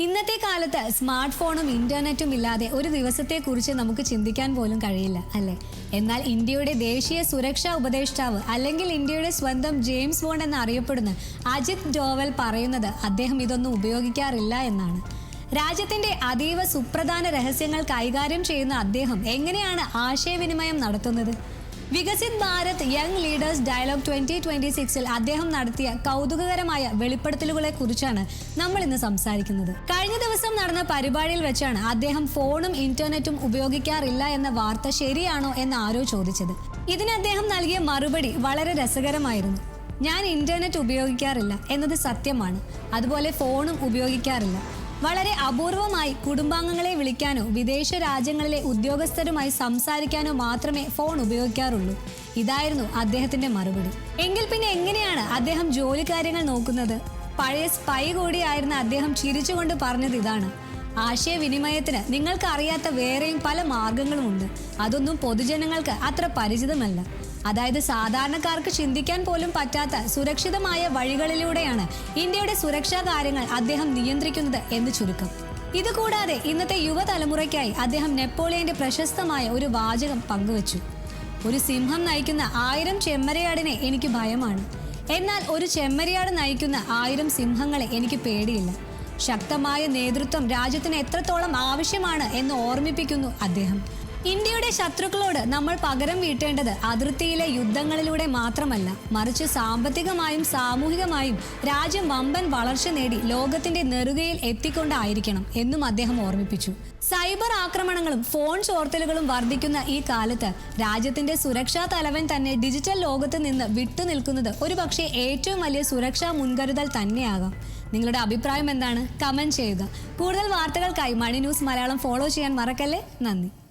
ഇന്നത്തെ കാലത്ത് സ്മാർട്ട് ഫോണും ഇന്റർനെറ്റും ഇല്ലാതെ ഒരു ദിവസത്തെക്കുറിച്ച് നമുക്ക് ചിന്തിക്കാൻ പോലും കഴിയില്ല അല്ലേ? എന്നാൽ ഇന്ത്യയുടെ ദേശീയ സുരക്ഷാ ഉപദേഷ്ടാവ് അല്ലെങ്കിൽ ഇന്ത്യയുടെ സ്വന്തം ജെയിംസ് ബോണ്ട് എന്ന് അറിയപ്പെടുന്ന അജിത് ഡോവൽ പറയുന്നത് അദ്ദേഹം ഇതൊന്നും ഉപയോഗിക്കാറില്ല എന്നാണ്. രാജ്യത്തിന്റെ അതീവ സുപ്രധാന രഹസ്യങ്ങൾ കൈകാര്യം ചെയ്യുന്ന അദ്ദേഹം എങ്ങനെയാണ് ആശയവിനിമയം നടത്തുന്നത്? Viksit Bharat young leaders dialogue 2026 അദ്ദേഹം നടത്തിയ കൗതുകകരമായ വെളിപ്പെടുത്തലുകളെ കുറിച്ചാണ് നമ്മൾ ഇന്ന് സംസാരിക്കുന്നത്. കഴിഞ്ഞ ദിവസം നടന്ന പരിപാടിയിൽ വെച്ചാണ് അദ്ദേഹം ഫോണും ഇന്റർനെറ്റും ഉപയോഗിക്കാറില്ല എന്ന വാർത്ത ശരിയാണോ എന്ന് ആരോ ചോദിച്ചത്. ഇതിന് അദ്ദേഹം നൽകിയ മറുപടി വളരെ രസകരമായിരുന്നു. ഞാൻ ഇന്റർനെറ്റ് ഉപയോഗിക്കാറില്ല എന്നത് സത്യമാണ്, അതുപോലെ ഫോണും ഉപയോഗിക്കാറില്ല. വളരെ അപൂർവമായി കുടുംബാംഗങ്ങളെ വിളിക്കാനോ വിദേശ രാജ്യങ്ങളിലെ ഉദ്യോഗസ്ഥരുമായി സംസാരിക്കാനോ മാത്രമേ ഫോൺ ഉപയോഗിക്കാറുള്ളൂ. ഇതായിരുന്നു അദ്ദേഹത്തിന്റെ മറുപടി. എങ്കിൽ പിന്നെ എങ്ങനെയാണ് അദ്ദേഹം ജോലി കാര്യങ്ങൾ നോക്കുന്നത്? പഴയ സ്പൈ കൂടിയായിരുന്ന അദ്ദേഹം ചിരിച്ചുകൊണ്ട് പറഞ്ഞത് ഇതാണ്: ആശയവിനിമയത്തിന് നിങ്ങൾക്ക് അറിയാത്ത വേറെയും പല മാർഗങ്ങളുമുണ്ട്. അതൊന്നും പൊതുജനങ്ങൾക്ക് അത്ര പരിചിതമല്ല. അതായത് സാധാരണക്കാർക്ക് ചിന്തിക്കാൻ പോലും പറ്റാത്ത സുരക്ഷിതമായ വഴികളിലൂടെയാണ് ഇന്ത്യയുടെ സുരക്ഷാ കാര്യങ്ങൾ അദ്ദേഹം നിയന്ത്രിക്കുന്നത് എന്ന് ചുരുക്കം. ഇതുകൂടാതെ ഇന്നത്തെ യുവതലമുറയ്ക്കായി അദ്ദേഹം നെപ്പോളിയന്റെ പ്രശസ്തമായ ഒരു വാചകം പങ്കുവച്ചു: ഒരു സിംഹം നയിക്കുന്ന 1000 ചെമ്മരിയാടിനെ എനിക്ക് ഭയമാണ്, എന്നാൽ ഒരു ചെമ്മരിയാട് നയിക്കുന്ന 1000 സിംഹങ്ങളെ എനിക്ക് പേടിയില്ല. ശക്തമായ നേതൃത്വം രാജ്യത്തിന് എത്രത്തോളം ആവശ്യമാണ് എന്ന് ഓർമ്മിപ്പിക്കുന്നു അദ്ദേഹം. ഇന്ത്യയുടെ ശത്രുക്കളോട് നമ്മൾ പകരം വീട്ടേണ്ടത് അതിർത്തിയിലെ യുദ്ധങ്ങളിലൂടെ മാത്രമല്ല, മറിച്ച് സാമ്പത്തികമായും സാമൂഹികമായും രാജ്യം വമ്പൻ വളർച്ച നേടി ലോകത്തിന്റെ നെറുകയിൽ എത്തിക്കൊണ്ടായിരിക്കണം എന്നും അദ്ദേഹം ഓർമ്മിപ്പിച്ചു. സൈബർ ആക്രമണങ്ങളും ഫോൺ ചോർത്തലുകളും വർദ്ധിക്കുന്ന ഈ കാലത്ത് രാജ്യത്തിന്റെ സുരക്ഷാ തലവൻ തന്നെ ഡിജിറ്റൽ ലോകത്ത് നിന്ന് വിട്ടുനിൽക്കുന്നത് ഒരുപക്ഷെ ഏറ്റവും വലിയ സുരക്ഷാ മുൻകരുതൽ തന്നെയാകാം. നിങ്ങളുടെ അഭിപ്രായം എന്താണ്? കമന്റ് ചെയ്യുക. കൂടുതൽ വാർത്തകൾക്കായി മണി ന്യൂസ് മലയാളം ഫോളോ ചെയ്യാൻ മറക്കല്ലേ. നന്ദി.